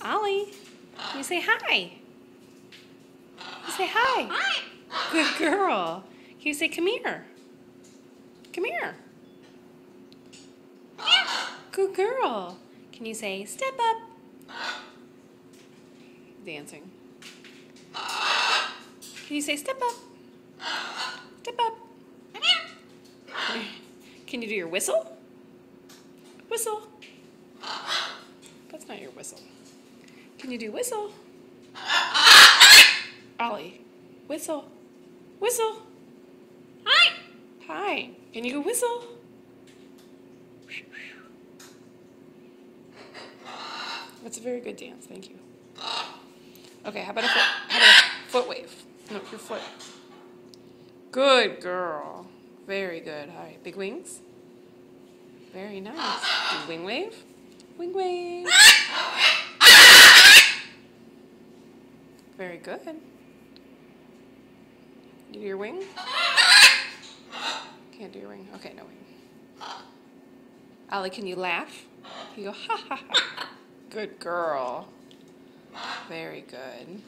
Ollie, can you say hi? You say hi. Hi. Good girl. Can you say come here? Come here. Good girl. Can you say step up? Dancing. Can you say step up? Step up. Can you do your whistle? Whistle. That's not your whistle. Can you do whistle? Ollie, whistle. Whistle. Hi. Hi. Can you go whistle? That's a very good dance. Thank you. Okay, how about a foot wave? No, your foot. Good girl. Very good. All right, big wings. Very nice. Do wing wave. Wing wave. Very good. You do your wing? Can't do your wing. Okay, no wing. Ollie, can you laugh? You go ha ha ha. Good girl. Very good.